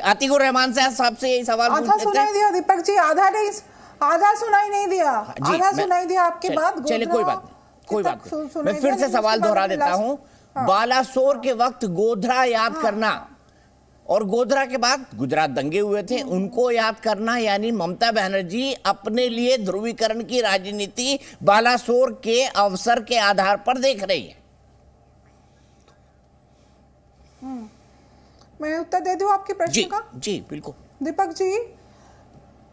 अतीकुर रहमान साहब से यही सवाल आधा सुनाई दिया दीपक जी, आधा नहीं, आधा सुनाई नहीं दिया, आधा सुनाई दिया आपकी बात। चलिए कोई बात नहीं, मैं फिर से सवाल दोहरा देता हूं। बालासोर के वक्त गोधरा याद करना और गोधरा के बाद गुजरात दंगे हुए थे, उनको याद करना, यानी ममता बनर्जी अपने लिए ध्रुवीकरण की राजनीति बालासोर के अवसर के आधार पर देख रही है। मैं उत्तर दे दूं आपके प्रश्न का? जी बिल्कुल दीपक जी,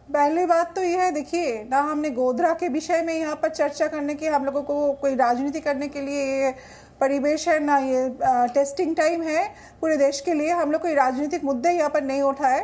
पहली बात तो यह है, देखिए ना, हमने गोधरा के विषय में यहाँ पर चर्चा करने की, हम लोगों को कोई राजनीति करने के लिए ये परिवेश है ना, ये टेस्टिंग टाइम है पूरे देश के लिए। हम लोग कोई राजनीतिक मुद्दे यहाँ पर नहीं उठाए।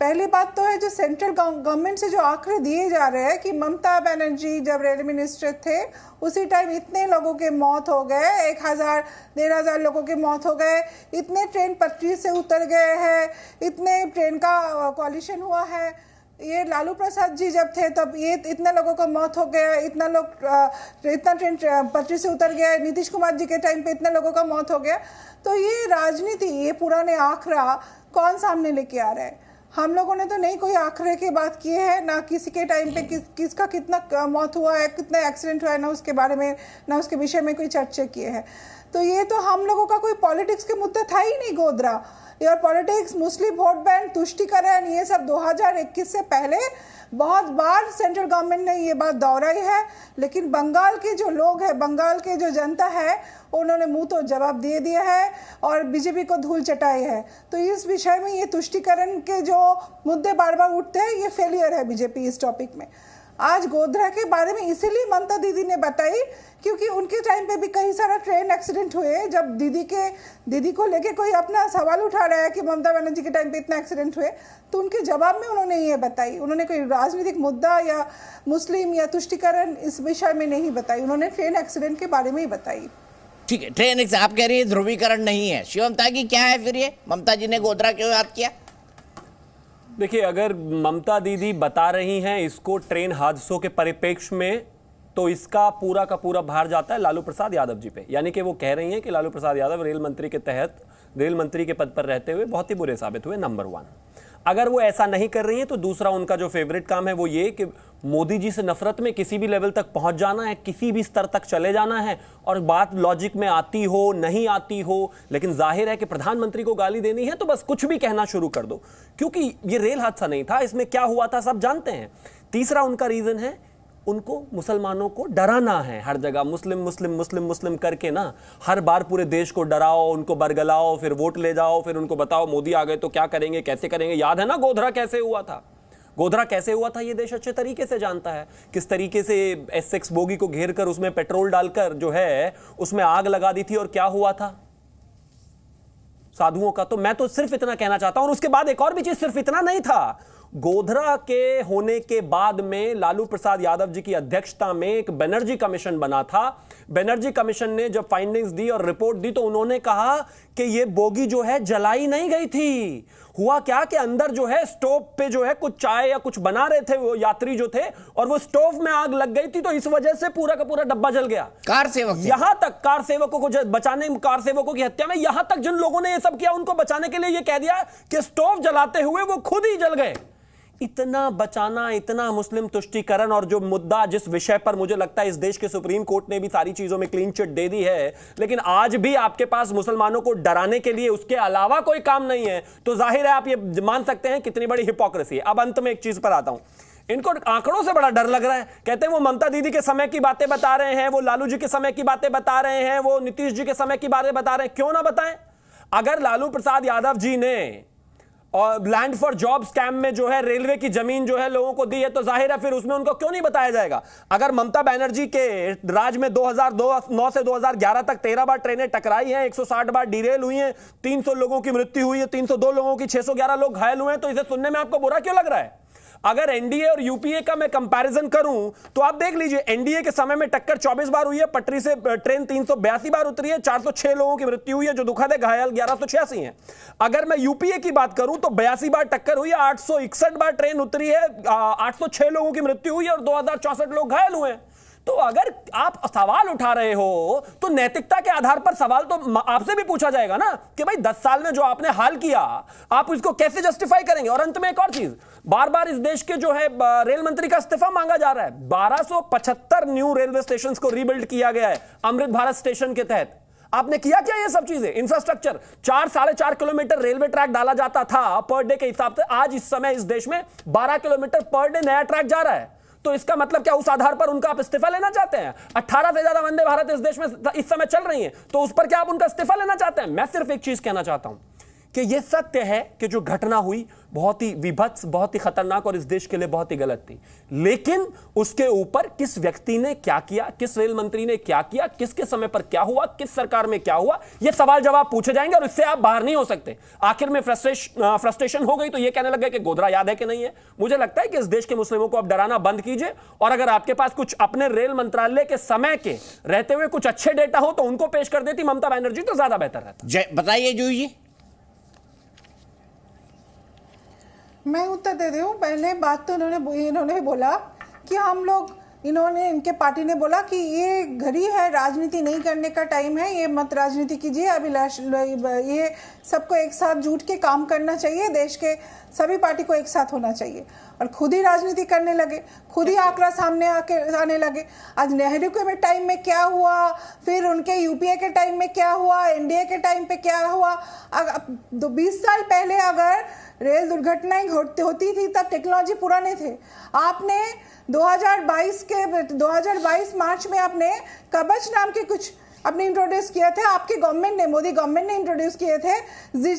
पहली बात तो है, जो सेंट्रल गवर्नमेंट से जो आंकड़े दिए जा रहे हैं कि ममता बनर्जी जब रेलवे मिनिस्टर थे उसी टाइम इतने लोगों के मौत हो गए, 1,000-1,500 लोगों के मौत हो गए, इतने ट्रेन पटरी से उतर गए हैं, इतने ट्रेन का कॉलिशन हुआ है, ये लालू प्रसाद जी जब थे तब ये इतने लोगों को मौत हो गया, इतना ट्रेन पटरी से उतर गया, नीतीश कुमार जी के टाइम पे इतने लोगों का मौत हो गया। तो ये राजनीति, ये पुराने आंकड़ा कौन सामने लेके आ रहा है? हम लोगों ने तो नहीं कोई आंकड़े की बात की है, ना किसी के टाइम पे किसका कितना मौत हुआ है, कितना एक्सीडेंट हुआ है, ना उसके बारे में, ना उसके विषय में कोई चर्चा किए हैं। तो ये तो हम लोगों का कोई पॉलिटिक्स के मुद्दा था ही नहीं गोधरा। और पॉलिटिक्स, मुस्लिम वोट बैंक, तुष्टिकरण, ये सब 2021 से पहले बहुत बार सेंट्रल गवर्नमेंट ने ये बात दोहराई है, लेकिन बंगाल के जो लोग हैं, बंगाल के जो जनता है, उन्होंने मुंह तो जवाब दे दिया है और बीजेपी को धूल चटाई है। तो इस विषय में ये तुष्टिकरण के जो मुद्दे बार बार उठते हैं, ये फेलियर है बीजेपी इस टॉपिक में। आज गोधरा के बारे में इसीलिए ममता दीदी ने बताई क्योंकि उनके टाइम पे भी कई सारा ट्रेन एक्सीडेंट हुए। जब दीदी को लेके कोई अपना सवाल उठा रहा है कि ममता बनर्जी के टाइम पे इतना एक्सीडेंट हुए, तो उनके जवाब में उन्होंने ये बताई। उन्होंने कोई राजनीतिक मुद्दा या मुस्लिम या तुष्टिकरण इस विषय में नहीं बताई, उन्होंने ट्रेन एक्सीडेंट के बारे में ही बताई। ठीक है, ट्रेन आप कह रही है ध्रुवीकरण नहीं है, शिवमता की क्या है फिर? ये ममता जी ने गोधरा क्यों याद किया? देखिए, अगर ममता दीदी बता रही हैं इसको ट्रेन हादसों के परिप्रेक्ष्य में, तो इसका पूरा का पूरा भार जाता है लालू प्रसाद यादव जी पे। यानी कि वो कह रही हैं कि लालू प्रसाद यादव रेल मंत्री के तहत, रेल मंत्री के पद पर रहते हुए बहुत ही बुरे साबित हुए, नंबर 1। अगर वो ऐसा नहीं कर रही है तो दूसरा उनका जो फेवरेट काम है वो ये कि मोदी जी से नफरत में किसी भी लेवल तक पहुंच जाना है, किसी भी स्तर तक चले जाना है, और बात लॉजिक में आती हो नहीं आती हो, लेकिन जाहिर है कि प्रधानमंत्री को गाली देनी है तो बस कुछ भी कहना शुरू कर दो, क्योंकि ये रेल हादसा नहीं था, इसमें क्या हुआ था सब जानते हैं। तीसरा उनका रीजन है, उनको मुसलमानों को डराना है हर जगह, मुस्लिम मुस्लिम मुस्लिम मुस्लिम करके ना हर बार पूरे देश को डराओ, उनको बरगलाओ, फिर वोट ले जाओ, फिर उनको बताओ मोदी आ गए तो क्या करेंगे, कैसे करेंगे। याद है ना गोधरा कैसे हुआ था? गोधरा कैसे हुआ था ये देश अच्छे तरीके से जानता है, किस तरीके से S6 बोगी को घेर कर उसमें पेट्रोल डालकर जो है उसमें आग लगा दी थी और क्या हुआ था साधुओं का। तो मैं तो सिर्फ इतना कहना चाहता हूं, और उसके बाद एक और भी चीज, सिर्फ इतना नहीं था, गोधरा के होने के बाद में लालू प्रसाद यादव जी की अध्यक्षता में एक बनर्जी कमीशन बना था। बनर्जी कमीशन ने जब फाइंडिंग्स दी और रिपोर्ट दी तो उन्होंने कहा कि ये बोगी जो है जलाई नहीं गई थी। हुआ क्या कि अंदर जो है स्टोव पे जो है कुछ चाय या कुछ बना रहे थे वो यात्री जो थे, और वो स्टोव में आग लग गई थी, तो इस वजह से पूरा का पूरा डब्बा जल गया। कार सेवक, यहां तक कार सेवकों को बचाने, कार सेवकों की हत्या में, यहां तक जिन लोगों ने ये सब किया उनको बचाने के लिए ये कह दिया कि स्टोव जलाते हुए वो खुद ही जल गए। इतना बचाना, इतना मुस्लिम तुष्टीकरण, और जो मुद्दा जिस विषय पर मुझे लगता है इस देश के सुप्रीम कोर्ट ने भी सारी चीजों में क्लीन चिट दे दी है, लेकिन आज भी आपके पास मुसलमानों को डराने के लिए उसके अलावा कोई काम नहीं है, तो जाहिर है आप ये मान सकते हैं कितनी बड़ी हिपोक्रेसी है। अब अंत में एक चीज पर आता हूं, इनको आंकड़ों से बड़ा डर लग रहा है। कहते हैं वो ममता दीदी के समय की बातें बता रहे हैं, वो लालू जी के समय की बातें बता रहे हैं, वो नीतीश जी के समय की बातें बता रहे हैं। क्यों ना बताएं? अगर लालू प्रसाद यादव जी ने और लैंड फॉर जॉब स्कैम में जो है रेलवे की जमीन जो है लोगों को दी है, तो जाहिर है फिर उसमें उनको क्यों नहीं बताया जाएगा। अगर ममता बनर्जी के राज में 2009 से 2011 तक 13 बार ट्रेनें टकराई हैं, 160 बार डिरेल हुई हैं, 300 लोगों की मृत्यु हुई है, 302 लोगों की, 611 लोग घायल हुए हैं, तो इसे सुनने में आपको बुरा क्यों लग रहा है? अगर एनडीए और यूपीए का मैं कंपैरिजन करूं तो आप देख लीजिए, एनडीए के समय में टक्कर 24 बार हुई है, पटरी से ट्रेन 382 बार उतरी है, 406 लोगों की मृत्यु हुई है, जो दुखद है, घायल 1186 हैं। अगर मैं यूपीए की बात करूं तो 82 बार टक्कर हुई है, 861 बार ट्रेन उतरी है, 806 लोगों की मृत्यु हुई है और 2064 लोग घायल हुए हैं। तो अगर आप सवाल उठा रहे हो तो नैतिकता के आधार पर सवाल तो आपसे भी पूछा जाएगा ना कि भाई 10 साल में जो आपने हाल किया आप इसको कैसे जस्टिफाई करेंगे। और अंत में एक और चीज, बार बार इस देश के जो है रेल मंत्री का इस्तीफा मांगा जा रहा है। 1275 न्यू रेलवे स्टेशन को रीबिल्ड किया गया है अमृत भारत स्टेशन के तहत। आपने किया क्या ये सब चीजें? इंफ्रास्ट्रक्चर 4-4.5 किलोमीटर रेलवे ट्रैक डाला जाता था पर डे के हिसाब से, आज इस समय इस देश में 12 किलोमीटर पर डे नया ट्रैक जा रहा है। तो इसका मतलब क्या उस आधार पर उनका आप इस्तीफा लेना चाहते हैं? 18 से ज्यादा वंदे भारत इस देश में इस समय चल रही हैं, तो उस पर क्या आप उनका इस्तीफा लेना चाहते हैं? मैं सिर्फ एक चीज कहना चाहता हूं कि यह सत्य है कि जो घटना हुई बहुत ही विभत्स, बहुत ही खतरनाक और इस देश के लिए बहुत ही गलत थी। लेकिन उसके ऊपर किस व्यक्ति ने क्या किया, किस रेल मंत्री ने क्या किया, किसके समय पर क्या हुआ, किस सरकार में क्या हुआ, यह सवाल जवाब पूछे जाएंगे और इससे आप बाहर नहीं हो सकते। आखिर में फ्रस्ट्रेशन हो गई तो यह कहने लग गए कि गोधरा याद है कि नहीं है। मुझे लगता है कि इस देश के मुस्लिमों को अब डराना बंद कीजिए, और अगर आपके पास कुछ अपने रेल मंत्रालय के समय के रहते हुए कुछ अच्छे डेटा हो तो उनको पेश कर देती ममता बनर्जी तो ज्यादा बेहतर रहता। बताइए जूही जी। मैं उत्तर दे रही हूँ। पहले बात तो इन्होंने बोला कि हम लोग, इनके पार्टी ने बोला कि ये घड़ी है, राजनीति नहीं करने का टाइम है, ये मत राजनीति कीजिए, अभिलाष ये सबको एक साथ जुट के काम करना चाहिए, देश के सभी पार्टी को एक साथ होना चाहिए। और खुद ही राजनीति करने लगे, खुद ही आंकड़ा सामने आने लगे। आज नेहरू के टाइम में क्या हुआ, फिर उनके यूपीए के टाइम में क्या हुआ, एनडीए के टाइम पे क्या हुआ। 20 साल पहले अगर रेल दुर्घटनाएं होती थी तब टेक्नोलॉजी पुराने थे। आपने 2022 मार्च में आपने कवच नाम के कुछ आपने इंट्रोड्यूस किए थे, आपके गवर्नमेंट ने, मोदी गवर्नमेंट ने इंट्रोड्यूस किए थे,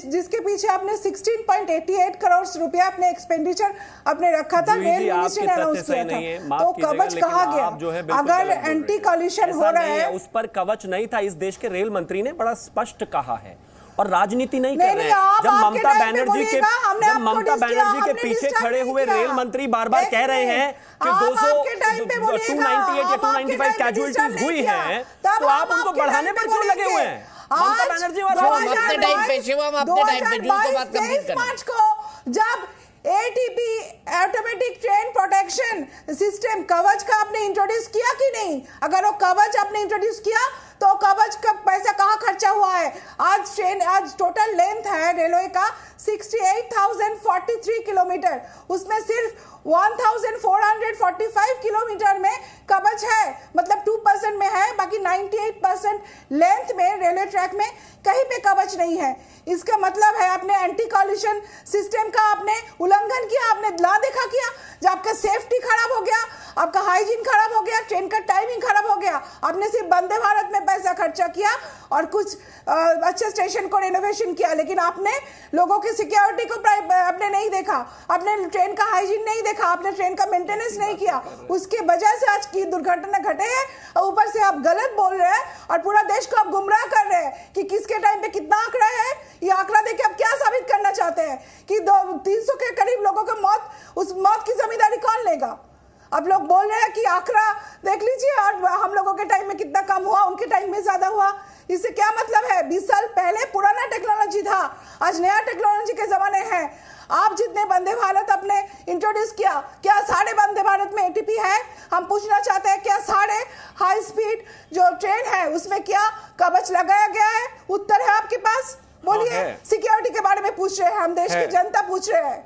जिसके पीछे आपने 16.88 करोड़ रुपया अपने एक्सपेंडिचर आपने रखा था, रेल मिनिस्ट्री ने अनाउंस किया था। तो कवच कहा गया? अगर एंटी कॉल्यूशन हो रहा है उस पर कवच नहीं था। इस देश के रेल मंत्री ने बड़ा स्पष्ट कहा है और राजनीति नहीं कर रहे हैं। जब ममता बनर्जी के पीछे खड़े हुए रेल मंत्री बार बार कह रहे हैं कि 298 या 295 कैजुअलिटीज हुई हैं, तो आप उनको बढ़ाने पर क्यों लगे हुए हैं? ममता बनर्जी और अपने टाइम पे शिवम, अपने टाइम पे जो तो बात कंप्लीट करना। जब ATP automatic train protection system कवच का आपने इंट्रोड्यूस किया कि नहीं? अगर वो कवच आपने इंट्रोड्यूस किया तो कवच का पैसा कहाँ खर्चा हुआ है? आज टोटल लेंथ है रेलवे का 68,043 किलोमीटर, उसमें सिर्फ 1,445 किलोमीटर में कवच है, मतलब 2% में है, बाकी 98% लेंथ में रेलवे ट्रैक में कहीं पे कवच नहीं है। इसका मतलब है आपने एंटी कॉल्यूशन सिस्टम का आपने उल्लंघन किया, आपने ना देखा किया। जब आपका सेफ्टी खराब हो गया, आपका हाइजीन खराब हो गया, ट्रेन का टाइमिंग खराब हो गया, आपने सिर्फ वंदे भारत में पैसा खर्चा किया और कुछ अच्छे स्टेशन को रेनोवेशन किया, लेकिन आपने लोगों की सिक्योरिटी को आपने नहीं देखा, आपने ट्रेन का हाइजीन नहीं देखा, आपने ट्रेन का मेंटेनेंस नहीं किया। उसके वजह से आज की दुर्घटना घटे है। और ऊपर से आप गलत बोल रहे हैं और पूरा देश को आप गुमराह कर रहे हैं कि किसके टाइम पे कितना आंकड़ा है। ये आंकड़ा देके आप क्या साबित करना चाहते हैं कि 300 के करीब लोगों की मौत, उस मौत की जिम्मेदारी कौन लेगा? अब लोग बोल रहे हैं कि आंकड़ा देख लीजिए और हम लोगों के टाइम में कितना कम हुआ, उनके टाइम में ज्यादा हुआ। इससे क्या मतलब है? 20 साल पहले पुराना टेक्नोलॉजी था, आज नया टेक्नोलॉजी के जमाने हैं। आप जितने वंदे भारत अपने इंट्रोड्यूस किया, क्या सारे वंदे भारत में एटीपी है? हम पूछना चाहते हैं क्या सारे हाई स्पीड जो ट्रेन है उसमें क्या कवच लगाया गया है? उत्तर है आपके पास? बोलिए। सिक्योरिटी के बारे में पूछ रहे हैं हम, देश की जनता पूछ रहे हैं।